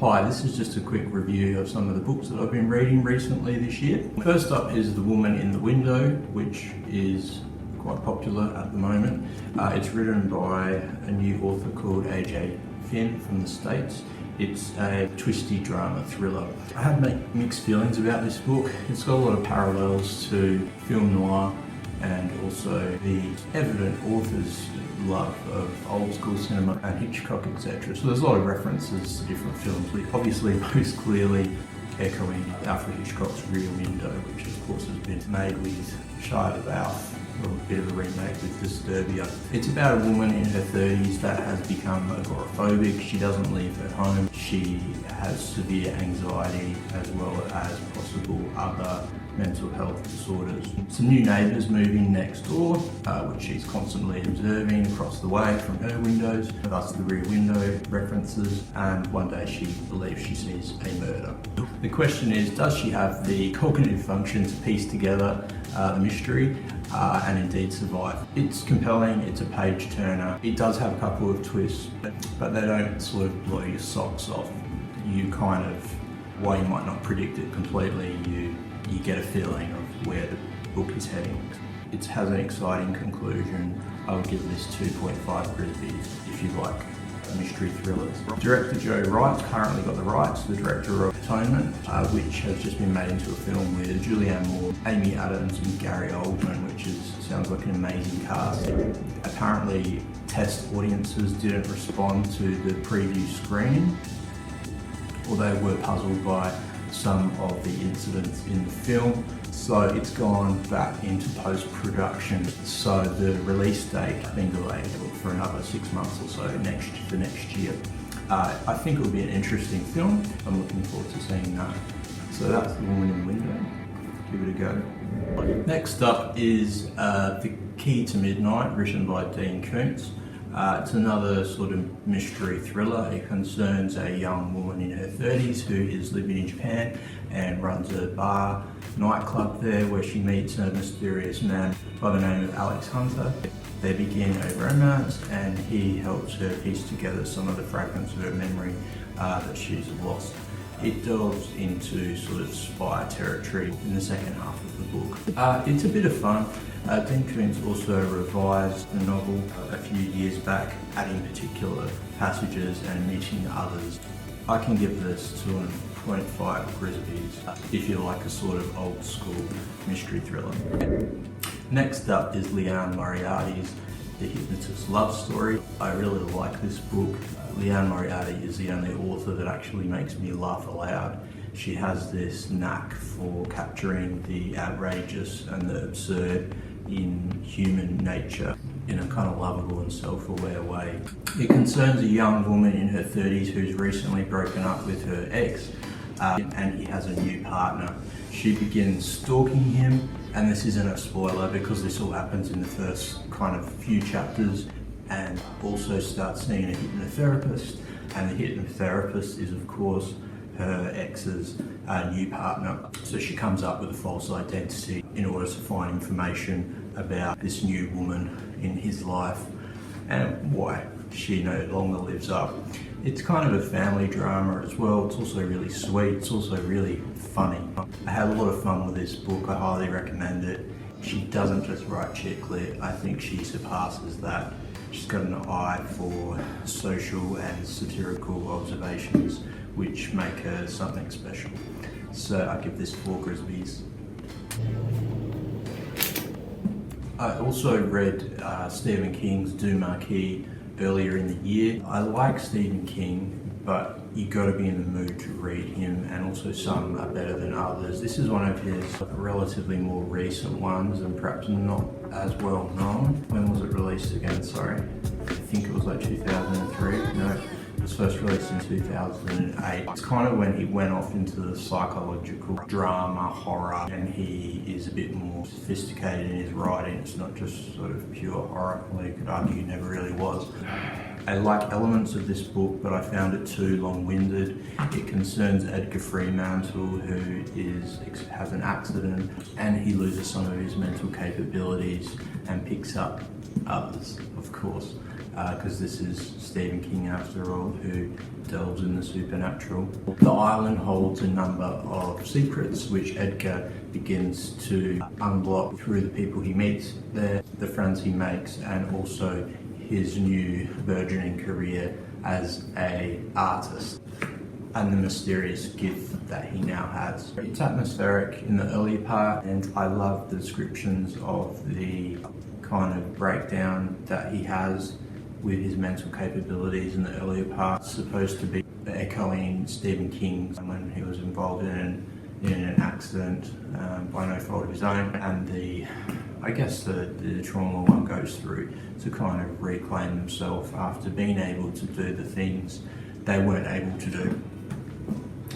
Hi, this is just a quick review of some of the books that I've been reading recently this year. First up is The Woman in the Window, which is quite popular at the moment. It's written by a new author called AJ Finn from the States. It's a twisty drama thriller. I have mixed feelings about this book. It's got a lot of parallels to film noir and also the evident author's love of old school cinema and Hitchcock, etc. So there's a lot of references to different films, obviously most clearly echoing Alfred Hitchcock's Rear Window, which of course has been made with Shia LaBeouf, or a bit of a remake with Disturbia. It's about a woman in her 30s that has become agoraphobic. She doesn't leave her home. She has severe anxiety as well as possible other mental health disorders. Some new neighbours move in next door, which she's constantly observing across the way from her windows, thus the Rear Window references, and one day she believes she sees a murder. The question is, does she have the cognitive function to piece together the mystery and indeed survive? It's compelling, it's a page turner. It does have a couple of twists, but they don't sort of blow your socks off. You kind of, while you might not predict it completely, you get a feeling of where the book is heading. It has an exciting conclusion. I would give this 2.5 Grisbys if you like mystery thrillers. Director Joe Wright's currently got the rights, the director of Atonement, which has just been made into a film with Julianne Moore, Amy Adams and Gary Oldman, which sounds like an amazing cast. Apparently test audiences didn't respond to the preview screening, or they were puzzled by some of the incidents in the film, so it's gone back into post-production. So the release date has been delayed for another 6 months or so for next year. I think it will be an interesting film. I'm looking forward to seeing that. So that's The Woman in the Window. Give it a go. Next up is The Key to Midnight, written by Dean Koontz. It's another sort of mystery thriller. It concerns a young woman in her 30s who is living in Japan and runs a bar nightclub there where she meets a mysterious man by the name of Alex Hunter. They begin a romance and he helps her piece together some of the fragments of her memory that she's lost. It delves into sort of spy territory in the second half of the book. It's a bit of fun. Dean Koontz also revised the novel a few years back, adding particular passages and omitting others. I can give this 2.5 Grisbys if you like a sort of old school mystery thriller. Next up is Liane Moriarty's The Hypnotist love story. I really like this book. Liane Moriarty is the only author that actually makes me laugh aloud. She has this knack for capturing the outrageous and the absurd in human nature in a kind of lovable and self-aware way. It concerns a young woman in her 30s who's recently broken up with her ex and he has a new partner. She begins stalking him, and this isn't a spoiler because this all happens in the first kind of few chapters, and also starts seeing a hypnotherapist, and the hypnotherapist is of course her ex's new partner. So she comes up with a false identity in order to find information about this new woman in his life and why she no longer lives up. It's kind of a family drama as well. It's also really sweet. It's also really funny. I had a lot of fun with this book. I highly recommend it. She doesn't just write chick lit. I think she surpasses that. She's got an eye for social and satirical observations which make her something special. So I give this 4 Grisbys. I also read Stephen King's Duma earlier in the year. I like Stephen King, but you got to be in the mood to read him, and also some are better than others. This is one of his relatively more recent ones and perhaps not as well known. When was it released again? Sorry. I think it was like 2003. No, it was first released in 2008. It's kind of when he went off into the psychological drama, horror, and he is a bit more sophisticated in his writing. It's not just sort of pure horror, although you could argue he never really was. I like elements of this book, but I found it too long-winded. It concerns Edgar Fremantle, who has an accident, and he loses some of his mental capabilities and picks up others, of course. because this is Stephen King after all, who delves in the supernatural. The island holds a number of secrets which Edgar begins to unblock through the people he meets there, the friends he makes, and also his new burgeoning career as an artist and the mysterious gift that he now has. It's atmospheric in the earlier part, and I love the descriptions of the kind of breakdown that he has with his mental capabilities in the earlier part. It's supposed to be echoing Stephen King's when he was involved in an accident by no fault of his own, and the trauma one goes through to kind of reclaim themselves after being able to do the things they weren't able to do.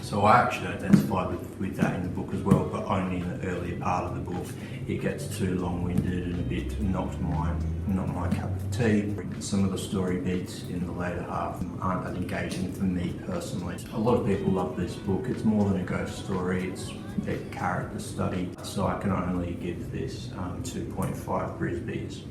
So I actually identify with that in the book as well, but only in the earlier part of the book. It gets too long-winded and a bit not my cup of tea. Some of the story beats in the later half aren't as engaging for me personally. A lot of people love this book. It's more than a ghost story, it's a character study. So I can only give this 2.5 Brisbees.